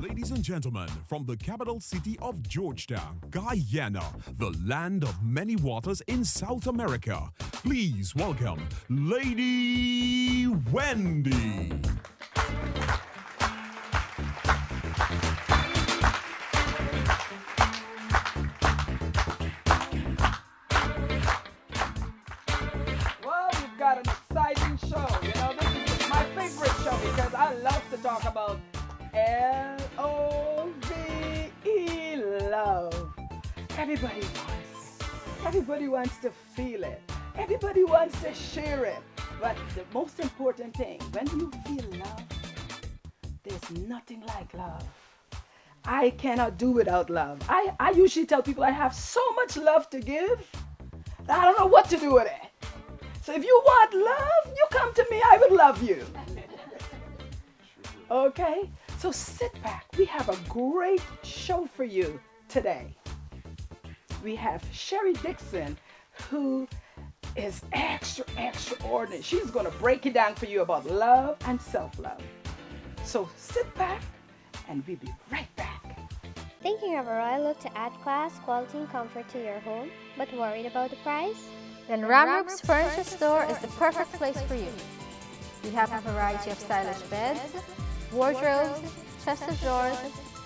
Ladies and gentlemen, from the capital city of Georgetown, Guyana, the land of many waters in South America, please welcome Lady Wendy. Well, we've got an exciting show. You know, this is my favorite show because I love to talk about Love. Love. Everybody wants it. Everybody wants to feel it. Everybody wants to share it. But the most important thing, when you feel love, there's nothing like love. I cannot do without love. I usually tell people I have so much love to give that I don't know what to do with it. So if you want love, you come to me, I will love you. Okay? So sit back. We have a great show for you today. We have Sherry Dixon, who is extraordinary. She's going to break it down for you about love and self-love. So sit back and we'll be right back. Thinking of a royal look to add class, quality, and comfort to your home, but worried about the price? Then Ramrook's Furniture Store is the perfect place for you. We have a variety of stylish beds, wardrobes, chest of drawers,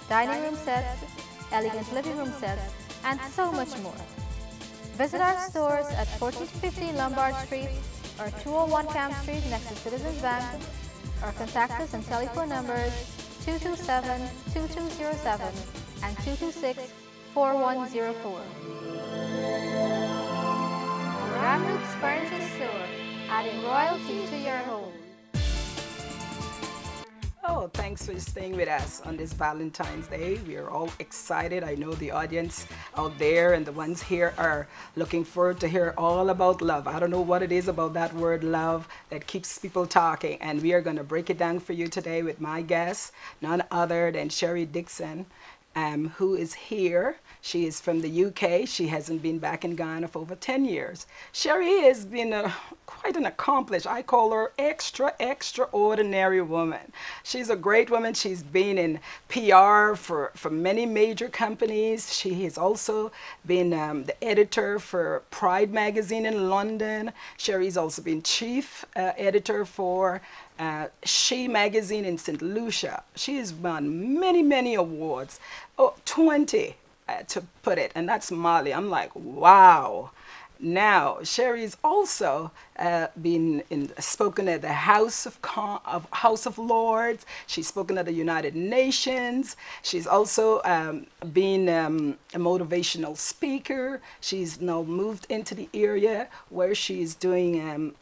dining room sets, elegant living room sets, and so much more. Visit our stores at 14-15 Lombard Street or 201 Camp Street next to Citizens Bank, or contact us on telephone numbers 227-2207 and 226-4104. Ramrook's Furniture Store, adding royalty to your home. Oh, thanks for staying with us on this Valentine's Day. We are all excited. I know the audience out there and the ones here are looking forward to hear all about love. I don't know what it is about that word love that keeps people talking. And we are going to break it down for you today with my guest, none other than Sherry Dixon, who is here. She is from the UK. She hasn't been back in Ghana for over 10 years. Sherry has been quite an accomplished, I call her extraordinary woman. She's a great woman. She's been in PR for many major companies. She has also been the editor for Pride magazine in London. Sherry's also been chief editor for She magazine in St. Lucia. She has won many awards, 20 to put it, and that's Mali. I'm like, wow. Now, Sherry's also spoken at the House of Lords. She's spoken at the United Nations. She's also been a motivational speaker. She's now moved into the area where she's doing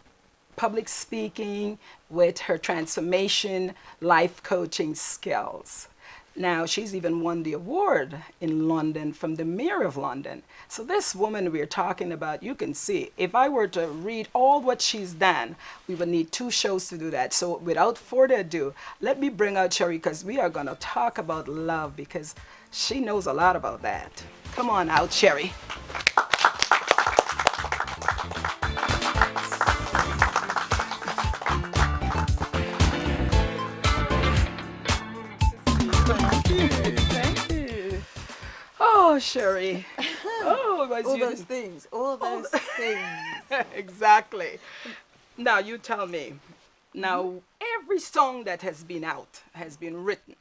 public speaking with her transformation life coaching skills. Now, she's even won the award in London from the Mayor of London. So this woman we're talking about, you can see, if I were to read all what she's done, we would need 2 shows to do that. So without further ado, let me bring out Sherry because we are going to talk about love because she knows a lot about that. Come on out, Sherry. Thank you. Oh, Sherry. Oh, all those things. All those things. Exactly. Now, you tell me. Now, every song that has been out, has been written,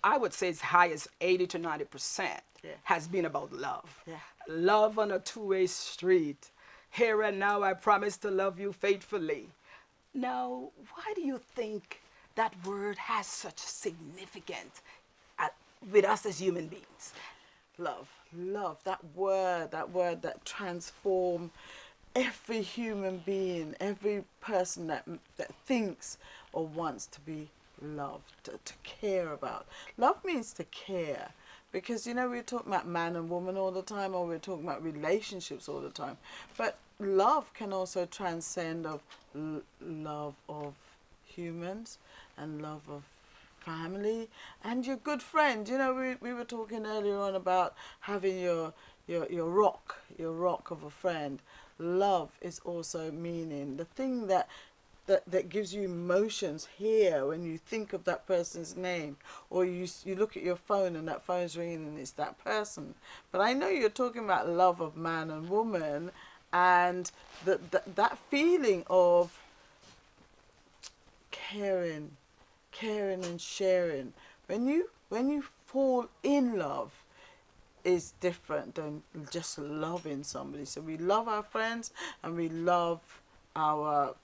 I would say as high as 80 to 90% has been about love. Yeah. Love on a two-way street. Here and now, I promise to love you faithfully. Now, why do you think that word has such significance with us as human beings? Love, that word that transforms every human being, every person that thinks or wants to be loved, to care about. Love means to care. Because, you know, we're talking about man and woman all the time, or we're talking about relationships all the time. But love can also transcend of love of humans and love of family and your good friend. You know, we were talking earlier on about having your rock of a friend. Love is also meaning the thing that that gives you emotions here when you think of that person's name, or you look at your phone and that phone's ringing and it's that person. But I know you're talking about love of man and woman, and that feeling of caring and sharing. When you fall in love, is different than just loving somebody. So we love our friends and we love our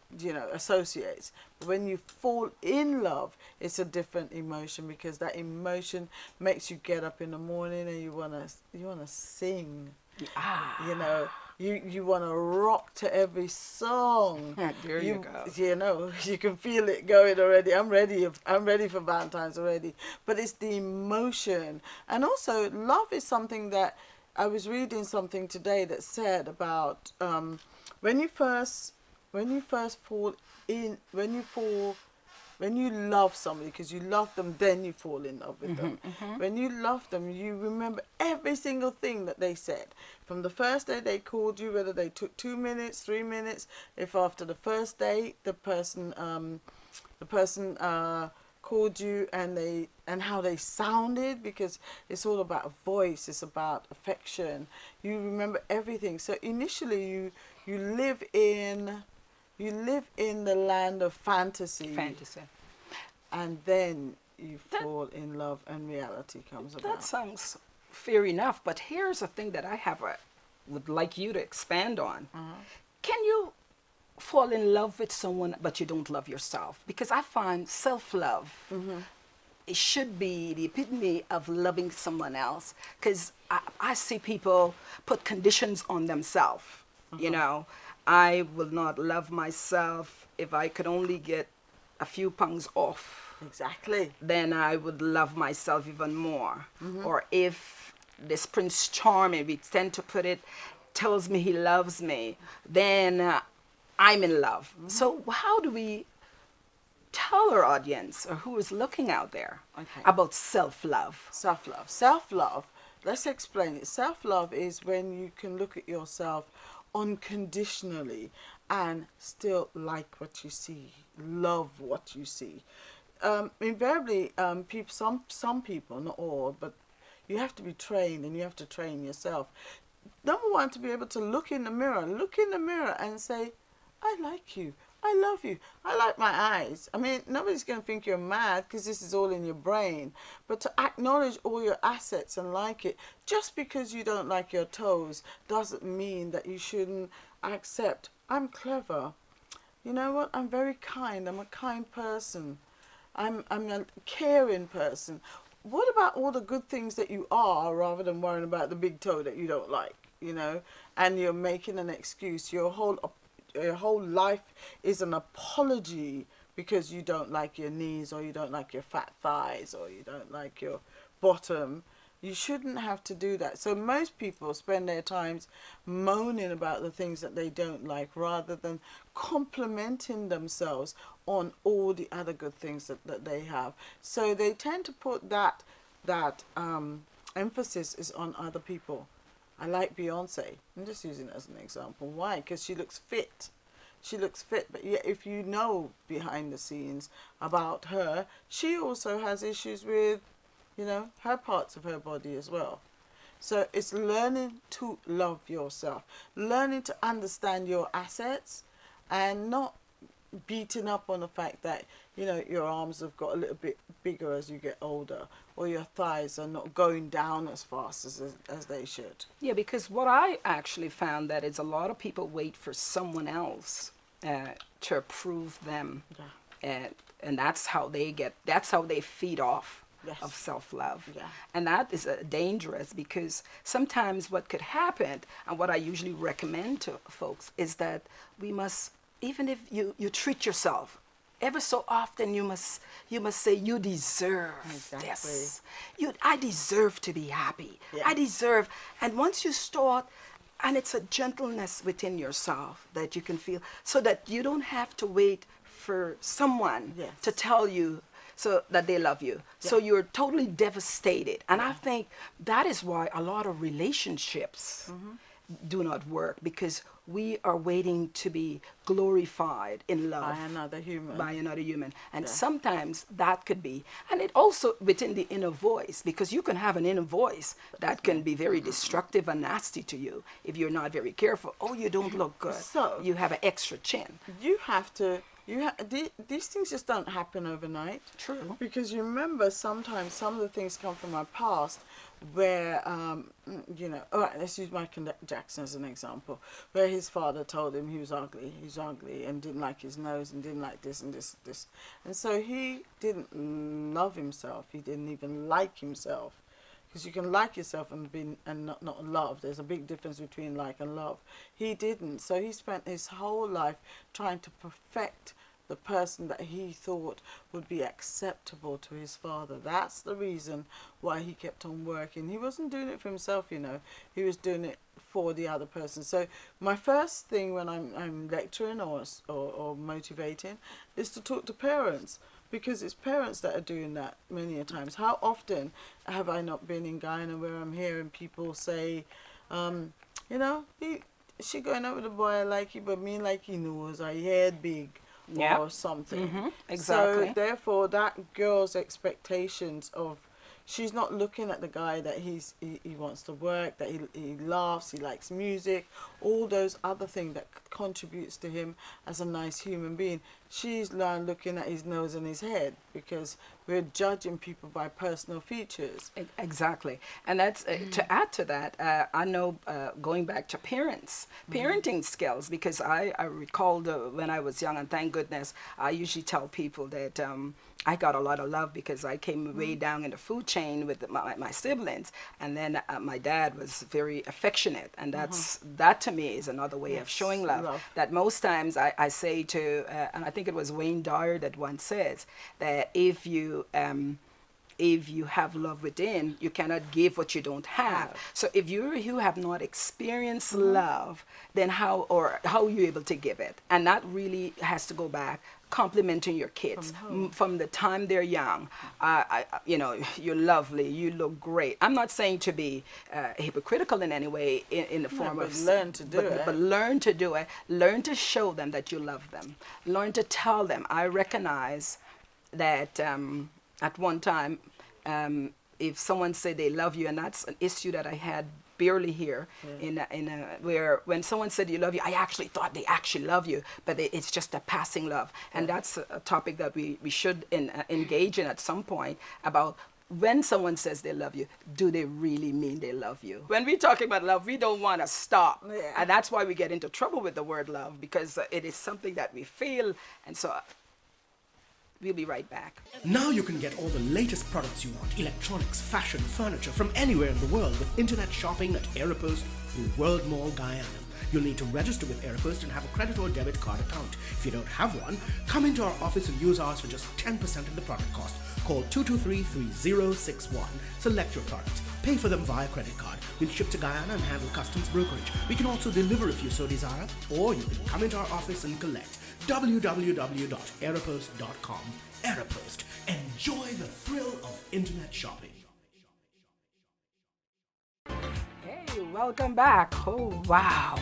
associates. But when you fall in love, it's a different emotion, because that emotion makes you get up in the morning and you wanna sing. You want to rock to every song. There you go. You can feel it going already. I'm ready for Valentine's already. But it's the emotion. And also, love is something that I was reading something today that said about when you first fall in, when you love somebody, because you love them, then you fall in love with them. When you love them, you remember every single thing that they said. From the first day they called you, whether they took 2 minutes, 3 minutes, if after the first day the person called you, and how they sounded, because it's all about voice, it's about affection. You remember everything. So initially you live in the land of fantasy. And then you fall in love and reality comes about. That sounds fair enough, but here's a thing that I would like you to expand on. Can you fall in love with someone but you don't love yourself? Because I find self-love, it should be the epitome of loving someone else, because I see people put conditions on themselves. I will not love myself if I could only get a few pounds off. Exactly. Then I would love myself even more. Or if this Prince Charming, we tend to put it, tells me he loves me, then I'm in love. So how do we tell our audience, or who is looking out there, about self-love? Self-love. Self-love, let's explain it. Self-love is when you can look at yourself unconditionally and still like what you see, love what you see. Invariably, some people, not all, but you have to be trained, and you have to train yourself. Number one, to be able to look in the mirror and say, I like you, I love you, I like my eyes. I mean, nobody's going to think you're mad, because this is all in your brain. But to acknowledge all your assets and like it, just because you don't like your toes doesn't mean that you shouldn't accept, I'm clever. You know what? I'm very kind. I'm a kind person. I'm a caring person. What about all the good things that you are, rather than worrying about the big toe that you don't like, and you're making an excuse? Your whole life is an apology because you don't like your knees, or you don't like your fat thighs, or you don't like your bottom. You shouldn't have to do that. So most people spend their times moaning about the things that they don't like, rather than complimenting themselves on all the other good things that they have. So they tend to put that emphasis is on other people. I like Beyonce. I'm just using it as an example. Why? Because she looks fit. She looks fit, but yet if you know behind the scenes about her, she also has issues with, her parts of her body as well. So it's learning to love yourself, learning to understand your assets, and not beating up on the fact that, your arms have got a little bit bigger as you get older, or your thighs are not going down as fast as they should. Yeah, because what I actually found that is a lot of people wait for someone else to approve them. And that's how they feed off of self-love. And that is dangerous, because sometimes what could happen, and what I usually recommend to folks, is that we must, even if you treat yourself, ever so often you must say, you deserve this. I deserve to be happy. I deserve. And once you start, and it's a gentleness within yourself that you can feel, so that you don't have to wait for someone to tell you so that they love you. So you're totally devastated. And I think that is why a lot of relationships do not work because we are waiting to be glorified in love By another human. by another human. And Yeah. sometimes that could be, and it also within the inner voice, because you can have an inner voice that can be very destructive and nasty to you if you're not very careful. Oh, you don't look good. So- you have an extra chin. You have to, these things just don't happen overnight. True. Because you remember sometimes some of the things come from our past where, you know, all right, let's use Michael Jackson as an example, where his father told him he was ugly and didn't like his nose and didn't like this and this. And so he didn't love himself. He didn't even like himself. Because you can like yourself and not love. There's a big difference between like and love. He didn't. So he spent his whole life trying to perfect the person that he thought would be acceptable to his father. That's the reason why he kept on working. He wasn't doing it for himself, you know. He was doing it for the other person. So my first thing when I'm lecturing or motivating is to talk to parents. Because it's parents that are doing that many a times. How often have I not been in Guyana where I'm hearing people say, you know, she going out with a boy I like you, but me like he knows, I head big Yeah. or something. Exactly. So therefore that girl's expectations of, she's not looking at the guy that he wants to work, that he laughs, he likes music, all those other things that contributes to him as a nice human being. She's looking at his nose and his head because we're judging people by personal features. Exactly. And that's to add to that, I know going back to parenting skills, because I recall when I was young, and thank goodness, I usually tell people that I got a lot of love because I came way down in the food chain with my siblings, and then my dad was very affectionate, and that to me is another way of showing love. That most times I say to, and I think it was Wayne Dyer that once says that if you have love within, you cannot give what you don't have. So if you have not experienced love, then how are you able to give it? And that really has to go back complimenting your kids from the time they're young. You know, you're lovely, you look great. I'm not saying to be hypocritical in any way in the form of learn to do it. But learn to do it. Learn to show them that you love them. Learn to tell them. I recognize that at one time, if someone said they love you, and that's an issue that I had barely here, where when someone said you love you, I actually thought they actually love you, but it's just a passing love. And that's a topic that we should engage in at some point, about when someone says they love you, do they really mean they love you? When we're talking about love, we don't want to stop. And that's why we get into trouble with the word love, because it is something that we feel. And so we'll be right back. Now you can get all the latest products you want, electronics, fashion, furniture, from anywhere in the world with internet shopping at Aeropost through World Mall Guyana. You'll need to register with Aeropost and have a credit or debit card account. If you don't have one, come into our office and use ours for just 10% of the product cost. Call 223-3061. Select your products. Pay for them via credit card. We'll ship to Guyana and handle customs brokerage. We can also deliver if you so desire, or you can come into our office and collect. www.aeropost.com. Aeropost. Enjoy the thrill of internet shopping. Hey, welcome back. Oh, wow.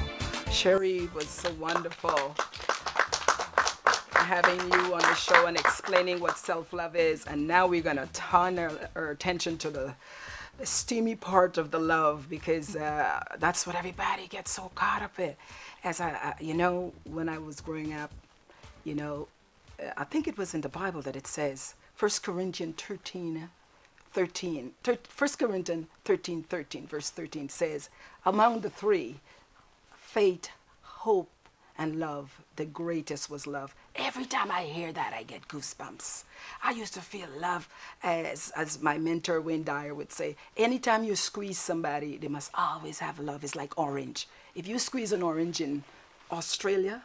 Sherry was so wonderful having you on the show and explaining what self-love is. And now we're going to turn our attention to the steamy part of the love, because that's what everybody gets so caught up in. As you know, when I was growing up, you know, I think it was in the Bible that it says, 1 Corinthians 13, verse 13 says, among the three, faith, hope, and love, the greatest was love. Every time I hear that, I get goosebumps. I used to feel love, as my mentor, Wendy Dyer, would say, anytime you squeeze somebody, they must always have love. It's like orange. If you squeeze an orange in Australia,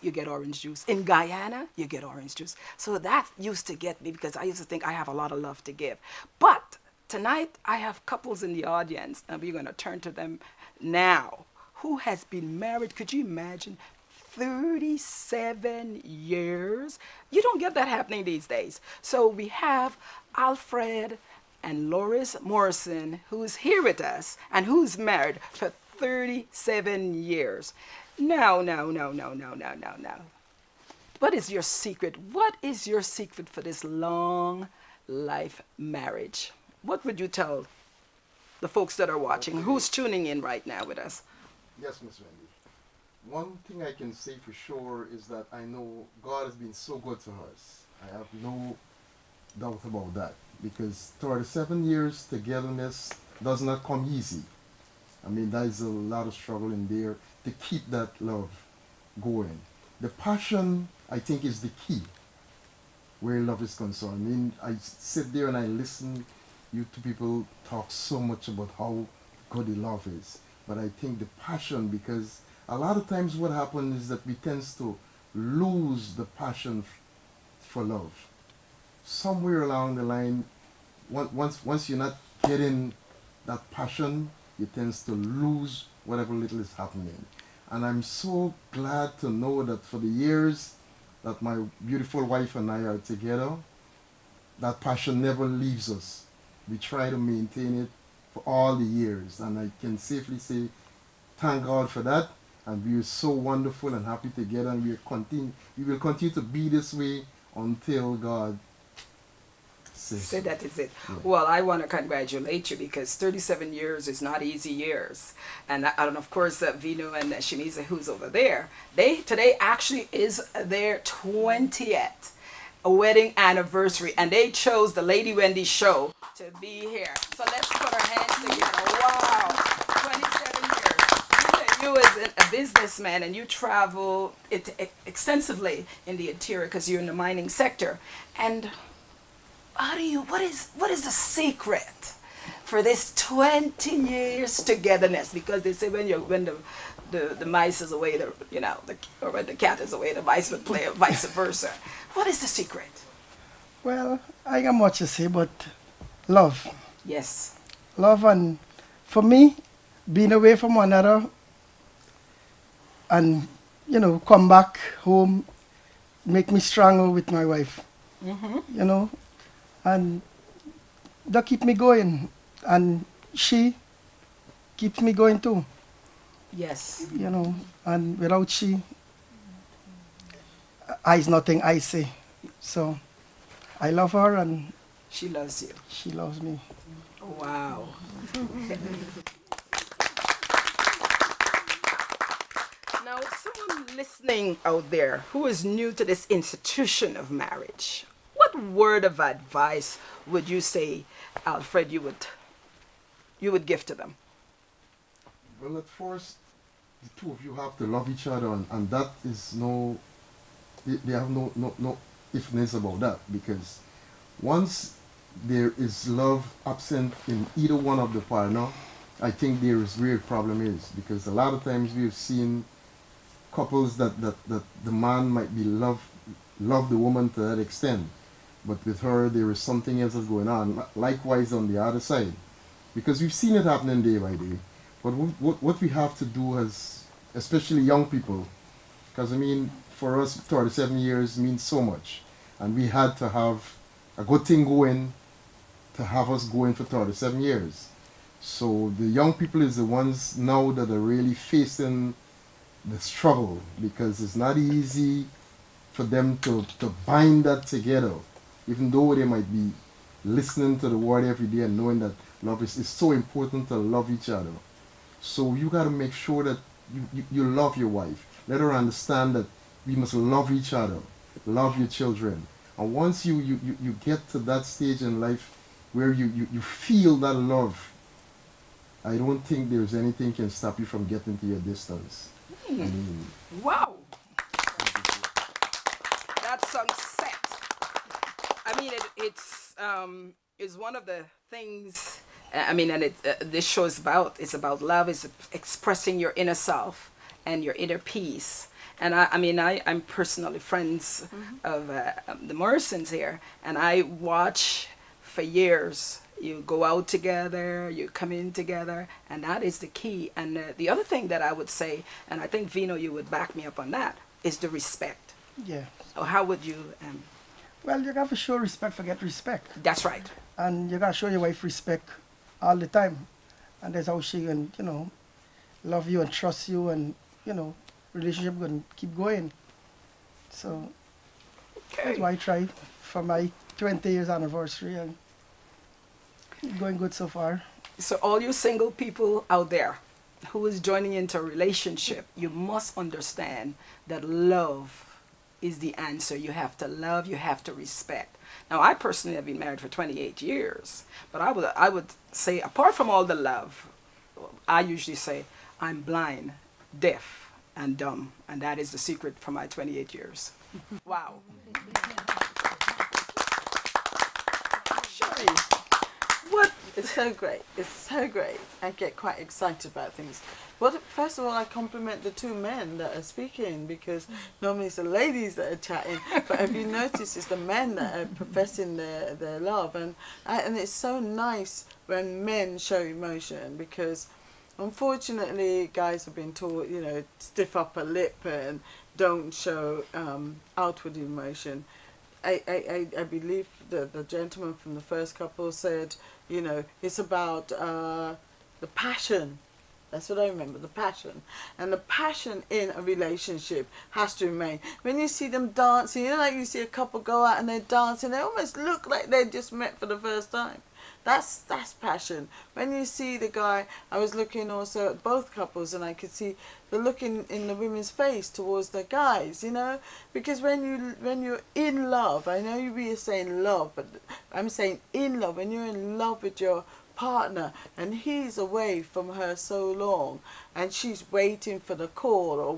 you get orange juice. In Guyana, you get orange juice. So that used to get me, because I used to think I have a lot of love to give. But tonight, I have couples in the audience, and we're going to turn to them now, who has been married, could you imagine, 37 years. You don't get that happening these days. So we have Alfred and Loris Morrison, who's here with us and who's married for 37 years. Now. What is your secret? What is your secret for this long life marriage? What would you tell the folks that are watching? Who's tuning in right now with us? Yes, Miss Wendy. One thing I can say for sure is that I know God has been so good to us. I have no doubt about that. Because 37 years togetherness does not come easy. I mean, there is a lot of struggle in there to keep that love going. The passion, I think, is the key where love is concerned. I mean, I sit there and I listen. You two people talk so much about how good the love is. But I think the passion, because a lot of times what happens is that we tend to lose the passion for love. Somewhere along the line, once you're not getting that passion, you tend to lose whatever little is happening. And I'm so glad to know that for the years that my beautiful wife and I are together, that passion never leaves us. We try to maintain it for all the years. And I can safely say, thank God for that. And we are so wonderful and happy together. And we will continue to be this way until God Say that is it. Yeah. Well, I want to congratulate you because 37 years is not easy years. And of course, Vino and Shaniza, who's over there, today actually is their 20th wedding anniversary. And they chose the Lady Wendy show to be here. So let's put our hands together. Wow. 27 years. You as a businessman and you travel extensively in the interior because you're in the mining sector. And what is the secret for this 20 years togetherness? Because they say when the mice is away, or when the cat is away, the mice would play, or vice versa. What is the secret? Well, I got much to say, but love. Yes. Love, and for me, being away from one another and, come back home, make me stronger with my wife. Mm-hmm. And that keep me going, and she keeps me going too. Yes. And without she, I's nothing I say. So I love her and she loves you. She loves me. Wow. Now, someone listening out there who is new to this institution of marriage, what word of advice would you say, Alfred, you would give to them? Well, at first, the two of you have to love each other, and that is they have no ifness about that, because once there is love absent in either one of the partner, I think there is where the problem is, because a lot of times we've seen couples that the man might be love the woman to that extent, but with her there is something else that's going on. Likewise on the other side, because we've seen it happening day by day. But what we have to do as, especially young people, because I mean, for us 37 years means so much, and we had to have a good thing going to have us going for 37 years. So the young people is the ones now that are really facing the struggle, because it's not easy for them to bind that together, even though they might be listening to the word every day and knowing that love is so important to love each other. So you got to make sure that you love your wife. Let her understand that we must love each other, love your children. And once you get to that stage in life where you feel that love, I don't think there's anything can stop you from getting to your distance. I mean, wow. That song set. I mean, it's one of the things. I mean, and this show is about love. It's expressing your inner self and your inner peace. And I'm personally friends of the Morrisons here, and I watch for years. You go out together, you come in together, and that is the key. And the other thing that I would say, and I think Vino, you would back me up on that, is the respect. Yeah. So how would you? Well, you got to show respect, forget respect. That's right. And you got to show your wife respect all the time. And that's how she can, love you and trust you, and you know, relationship going to keep going. So that's why I tried for my 20 years anniversary, and going good so far. So all you single people out there who is joining into a relationship, you must understand that love is the answer. You have to love, you have to respect. Now, I personally have been married for 28 years, but I would say, apart from all the love, I usually say, I'm blind, deaf, and dumb, and that is the secret for my 28 years. Wow. Sherry, what? It's so great. It's so great. I get quite excited about things. Well, first of all, I compliment the two men that are speaking, because normally it's the ladies that are chatting. But have you noticed it's the men that are professing their love? And it's so nice when men show emotion, because unfortunately guys have been taught, you know, stiff upper lip and don't show outward emotion. I believe the gentleman from the first couple said, you know, it's about the passion. That's what I remember, the passion. And the passion in a relationship has to remain. When you see them dancing, you know, like you see a couple go out and they're dancing, they almost look like they just met for the first time. That's passion. When you see the guy, I was looking also at both couples, and I could see the look in the women's face towards the guys, you know, because when you're in love, I know you are saying love, but I'm saying in love. When you're in love with your partner and he's away from her so long, and she's waiting for the call, or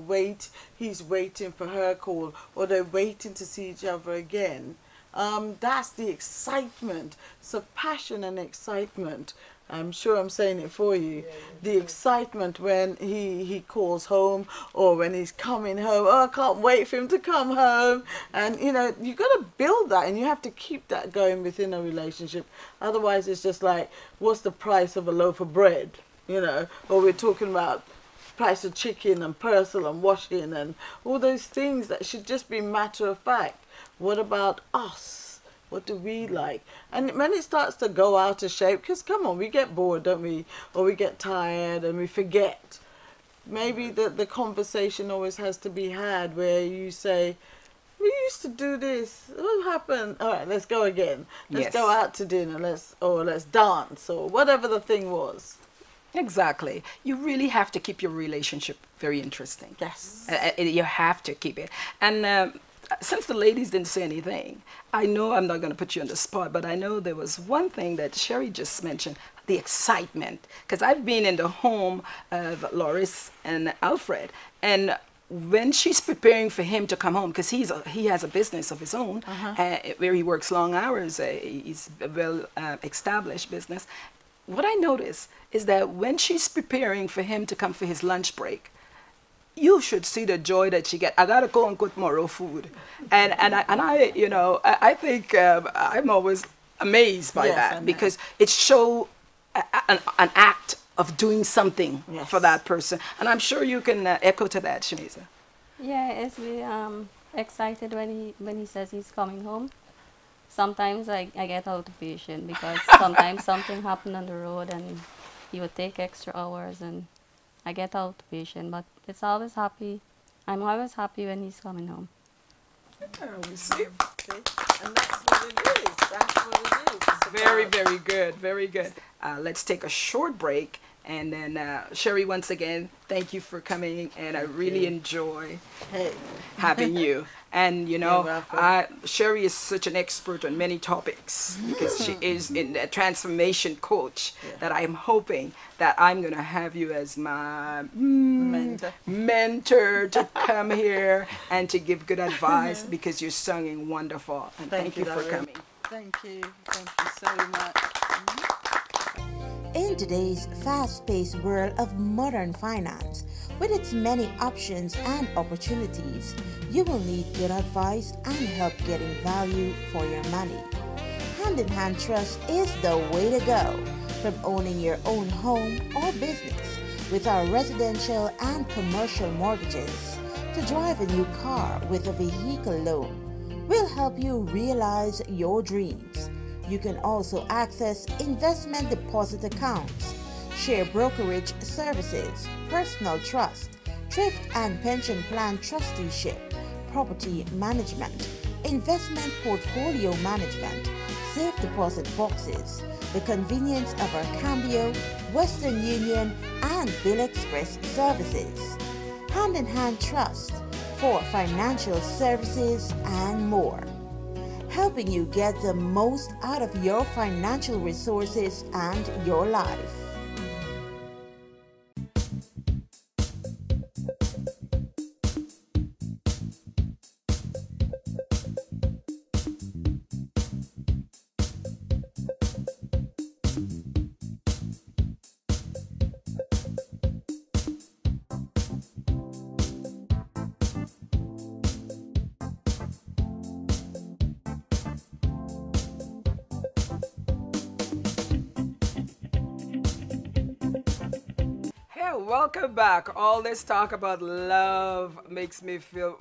he's waiting for her call, or they're waiting to see each other again. That's the excitement. So passion and excitement. I'm sure I'm saying it for you. The excitement when he calls home, or when he's coming home. Oh, I can't wait for him to come home. And you know, you got to build that, and you have to keep that going within a relationship. Otherwise, it's just like, what's the price of a loaf of bread? You know, or we're talking about price of chicken and parcel and washing and all those things that should just be matter of fact. What about us? What do we like? And when it starts to go out of shape, because come on, we get bored, don't we? Or we get tired and we forget. Maybe the conversation always has to be had where you say, we used to do this. What happened? All right, let's go again. Let's go out to dinner. Let's dance, or whatever the thing was. Exactly. You really have to keep your relationship very interesting. Yes. You have to keep it. And since the ladies didn't say anything, I know I'm not going to put you on the spot, but I know there was one thing that Sherry just mentioned, the excitement. Because I've been in the home of Loris and Alfred, and when she's preparing for him to come home, because he has a business of his own, where he works long hours, he's a well-established business. What I notice is that when she's preparing for him to come for his lunch break, you should see the joy that she get. I gotta go and cook tomorrow food, and I you know, I think I'm always amazed by that, because it shows an act of doing something for that person, and I'm sure you can echo to that, Shaniza. Yeah, it's really excited when he says he's coming home. Sometimes I get out of patience, because sometimes something happened on the road and he would take extra hours, and I get out of patience. But it's always happy. I'm always happy when he's coming home. We see. And that's what it is. That's what it is. It's Very, very good. Very good. Let's take a short break. And then, Sherry, once again, thank you for coming, and I really enjoy having you. And, you know, Sherry is such an expert on many topics, because she is a transformation coach, that I'm hoping that I'm going to have you as my mentor to come here and to give good advice, because you're singing wonderful. And thank you for coming. Thank you. Thank you so much. In today's fast-paced world of modern finance, with its many options and opportunities, you will need good advice and help getting value for your money. Hand-in-Hand Trust is the way to go. From owning your own home or business with our residential and commercial mortgages, to drive a new car with a vehicle loan, we'll help you realize your dreams. You can also access investment deposit accounts share brokerage services, personal trust, thrift and pension plan trusteeship, property management, investment portfolio management, safe deposit boxes, the convenience of our Cambio, Western Union, and Bill Express services, hand-in-hand trust for financial services, and more, helping you get the most out of your financial resources and your life. Welcome back. All this talk about love makes me feel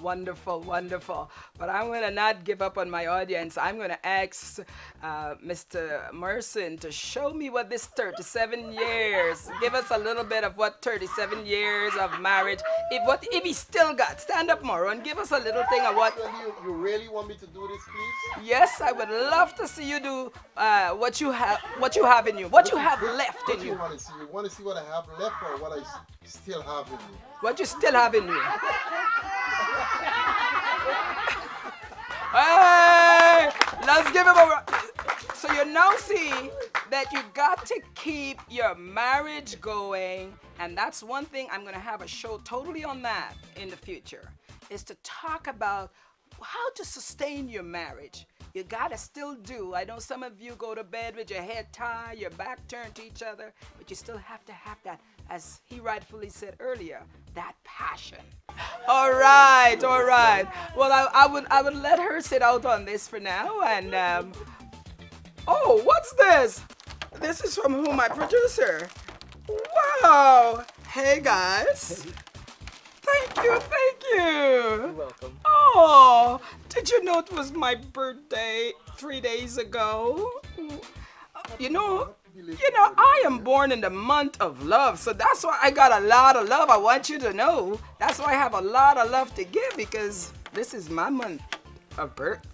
wonderful, wonderful. But I'm going to not give up on my audience. I'm going to ask Mr. Morrison to show me what this 37 years, give us a little bit of what 37 years of marriage, if he still got. Stand up, Morrow, and give us a little thing of what. You really want me to do this, please? Yes, I would love to see you do what you have in you, what you have left in you. You want to see? You want to see what I have left or what I still have in me? What you still have in you. Hey, let's give him a. So you now see that you got to keep your marriage going, and that's one thing I'm going to have a show totally on that in the future, is to talk about how to sustain your marriage. You gotta still do. I know some of you go to bed with your head tied, your back turned to each other, but you still have to have that, as he rightfully said earlier, that passion. All right. Well, I would let her sit out on this for now. And oh, what's this? This is from who? My producer. Wow. Hey guys. Thank you. You're welcome. Oh, did you know it was my birthday 3 days ago? You know, I am born in the month of love, so that's why I got a lot of love. I want you to know. That's why I have a lot of love to give, because this is my month of birth,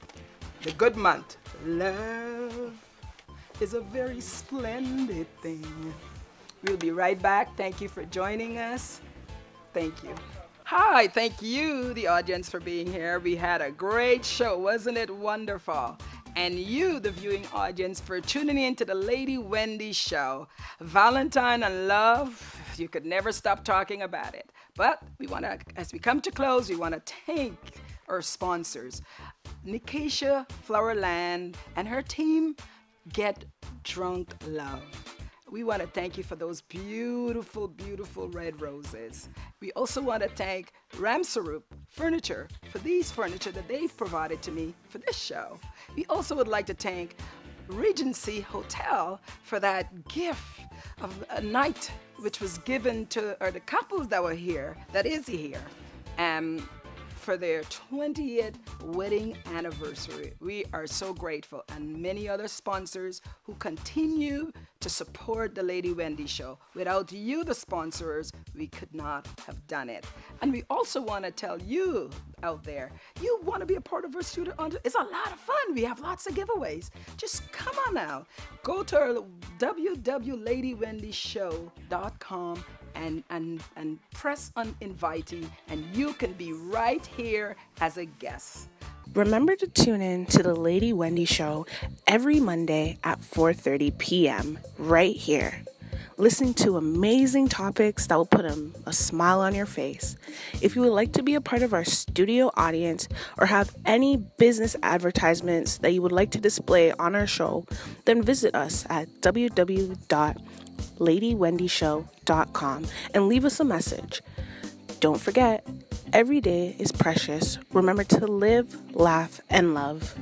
the good month. Love is a very splendid thing. We'll be right back. Thank you for joining us. Thank you. Hi, thank you, the audience, for being here. We had a great show, wasn't it wonderful? And you, the viewing audience, for tuning in to the Lady Wendy Show. Valentine and love, you could never stop talking about it. But we want to, as we come to close, we want to thank our sponsors, Nikisha Flowerland and her team, Get Drunk Love. We want to thank you for those beautiful, beautiful red roses. We also want to thank Ramsarup Furniture for these furniture that they've provided to me for this show. We also would like to thank Regency Hotel for that gift of a night which was given to the couples that were here, that is here, for their 20th wedding anniversary. We are so grateful, and many other sponsors who continue to support the Lady Wendy Show. Without you, the sponsors, we could not have done it. And we also want to tell you out there, you want to be a part of our studio. It's a lot of fun. We have lots of giveaways. Just come on out. Go to our www.ladywendyshow.com and press on invitee, and you can be right here as a guest. Remember to tune in to the Lady Wendy Show every Monday at 4:30 p.m. right here. Listen to amazing topics that will put a smile on your face. If you would like to be a part of our studio audience or have any business advertisements that you would like to display on our show, then visit us at www.ladywendyshow.com and leave us a message. Don't forget, every day is precious. Remember to live, laugh, and love.